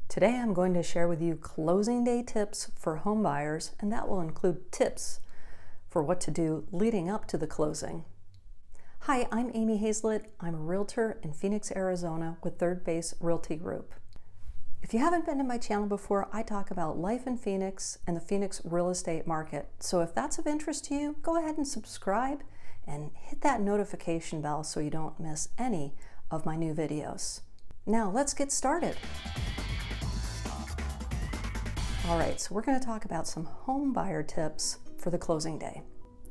Today I'm going to share with you closing day tips for home buyers, and that will include tips for what to do leading up to the closing. Hi, I'm Amy Hayslett. I'm a realtor in Phoenix, Arizona with Third Base Realty Group. If you haven't been to my channel before, I talk about life in Phoenix and the Phoenix real estate market. So if that's of interest to you, go ahead and subscribe and hit that notification bell so you don't miss any of my new videos. Now let's get started. All right, so we're going to talk about some home buyer tips for the closing day.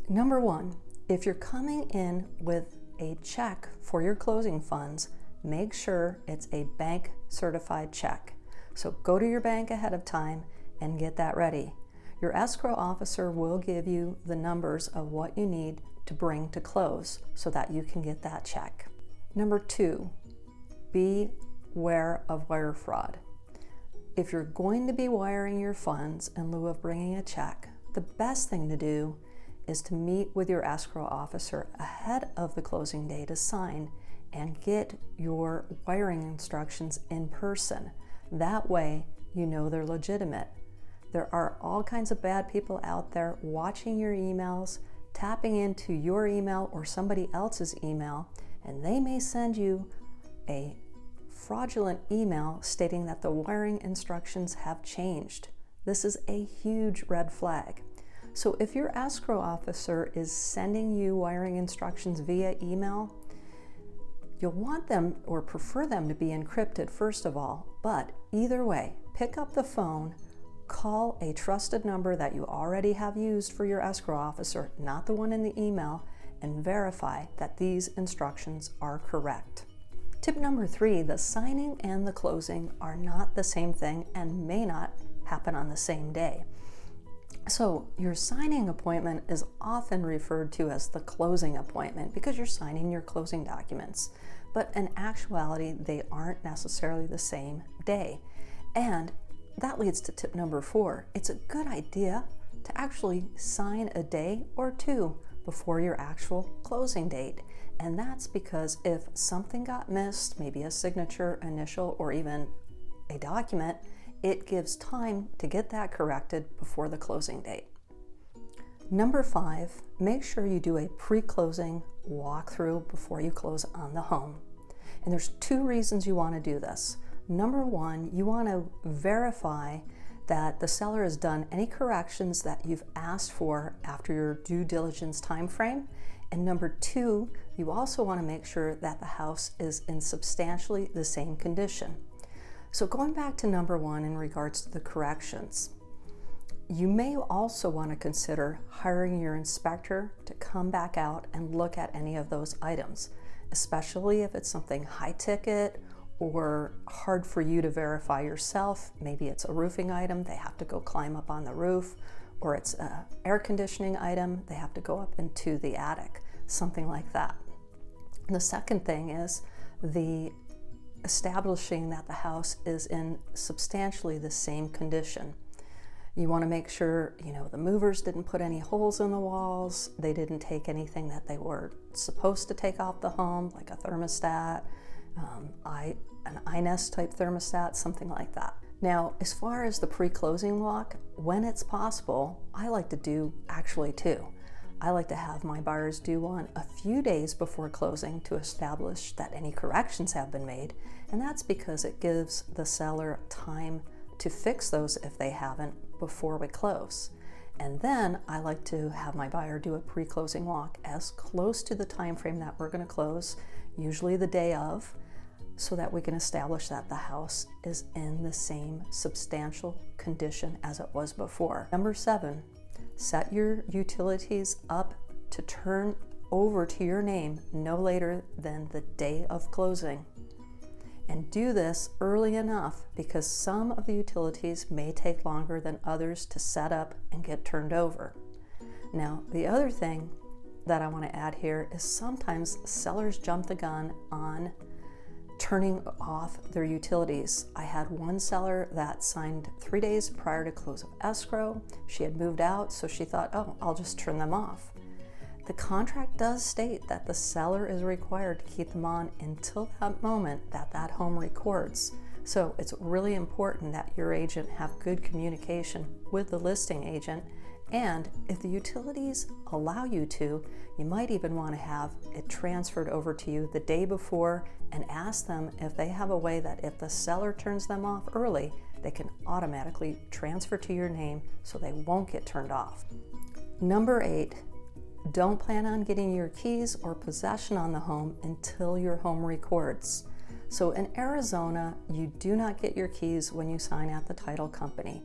Number one, if you're coming in with a check for your closing funds, make sure it's a bank certified check. So go to your bank ahead of time and get that ready. Your escrow officer will give you the numbers of what you need to bring to close so that you can get that check. Number two, beware of wire fraud. If you're going to be wiring your funds in lieu of bringing a check, the best thing to do is to meet with your escrow officer ahead of the closing day to sign and get your wiring instructions in person. That way, you know they're legitimate. There are all kinds of bad people out there watching your emails, tapping into your email or somebody else's email, and they may send you a fraudulent email stating that the wiring instructions have changed. This is a huge red flag. So if your escrow officer is sending you wiring instructions via email, you'll want them or prefer them to be encrypted first of all, but either way, pick up the phone, call a trusted number that you already have used for your escrow officer, not the one in the email, and verify that these instructions are correct. Tip number three, the signing and the closing are not the same thing and may not happen on the same day. So your signing appointment is often referred to as the closing appointment because you're signing your closing documents. But in actuality, they aren't necessarily the same day. And that leads to tip number four. It's a good idea to actually sign a day or two before your actual closing date. And that's because if something got missed, maybe a signature, initial, or even a document, it gives time to get that corrected before the closing date. Number five, make sure you do a pre-closing walkthrough before you close on the home. And there's two reasons you want to do this. Number one, you want to verify that the seller has done any corrections that you've asked for after your due diligence time frame. And number two, you also want to make sure that the house is in substantially the same condition. So going back to number one in regards to the corrections, you may also want to consider hiring your inspector to come back out and look at any of those items, especially if it's something high ticket or hard for you to verify yourself. Maybe it's a roofing item, they have to go climb up on the roof, or it's an air conditioning item, they have to go up into the attic, something like that. And the second thing is the establishing that the house is in substantially the same condition. You want to make sure, the movers didn't put any holes in the walls, they didn't take anything that they were supposed to take off the home, like a thermostat, an iNest type thermostat, something like that. Now, as far as the pre-closing walk, when it's possible, I like to do actually two. I like to have my buyers do one a few days before closing to establish that any corrections have been made, and that's because it gives the seller time to fix those if they haven't before we close. And then I like to have my buyer do a pre-closing walk as close to the time frame that we're going to close, usually the day of, so that we can establish that the house is in the same substantial condition as it was before. Number seven, set your utilities up to turn over to your name no later than the day of closing. And do this early enough because some of the utilities may take longer than others to set up and get turned over. Now, the other thing that I want to add here is sometimes sellers jump the gun on turning off their utilities. I had one seller that signed 3 days prior to close of escrow. She had moved out, so she thought, oh, I'll just turn them off. The contract does state that the seller is required to keep them on until that moment that that home records. So it's really important that your agent have good communication with the listing agent, and if the utilities allow you to, you might even want to have it transferred over to you the day before and ask them if they have a way that if the seller turns them off early, they can automatically transfer to your name so they won't get turned off. Number 8, don't plan on getting your keys or possession on the home until your home records. So in Arizona, you do not get your keys when you sign at the title company.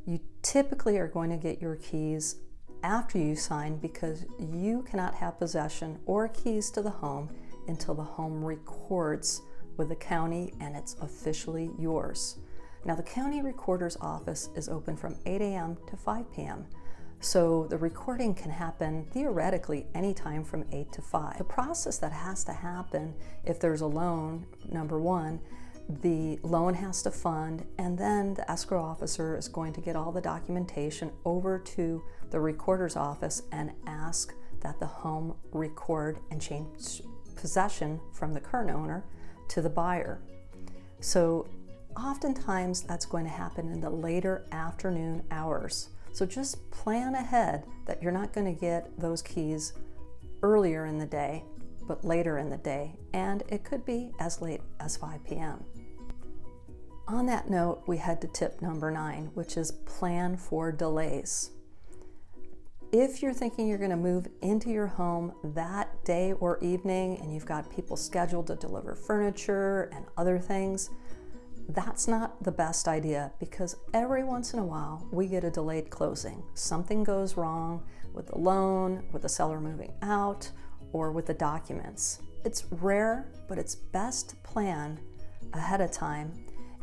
You typically are going to get your keys after you sign because you cannot have possession or keys to the home until the home records with the county and it's officially yours. Now, the county recorder's office is open from 8 a.m. to 5 p.m. So the recording can happen theoretically anytime from 8 to 5. The process that has to happen if there's a loan, number 1, the loan has to fund, and then the escrow officer is going to get all the documentation over to the recorder's office and ask that the home record and change possession from the current owner to the buyer. So oftentimes that's going to happen in the later afternoon hours. So just plan ahead that you're not going to get those keys earlier in the day, but later in the day, and it could be as late as 5 p.m. On that note, we head to tip number 9, which is plan for delays. If you're thinking you're going to move into your home that day or evening and you've got people scheduled to deliver furniture and other things, that's not the best idea because every once in a while we get a delayed closing. Something goes wrong with the loan, with the seller moving out, or with the documents. It's rare, but it's best to plan ahead of time.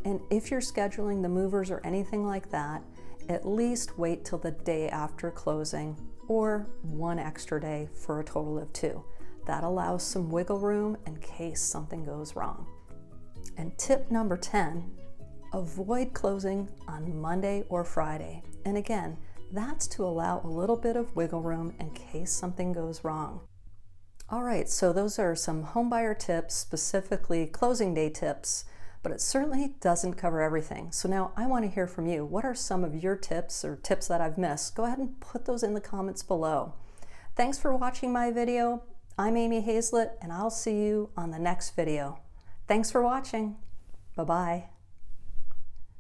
And if you're scheduling the movers or anything like that, at least wait till the day after closing or 1 extra day for a total of 2. That allows some wiggle room in case something goes wrong. And tip number 10, avoid closing on Monday or Friday. And again, that's to allow a little bit of wiggle room in case something goes wrong. All right, so those are some homebuyer tips, specifically closing day tips, but it certainly doesn't cover everything. So now I want to hear from you. What are some of your tips or tips that I've missed? Go ahead and put those in the comments below. Thanks for watching my video. I'm Amy Hayslett, and I'll see you on the next video. Thanks for watching. Bye-bye.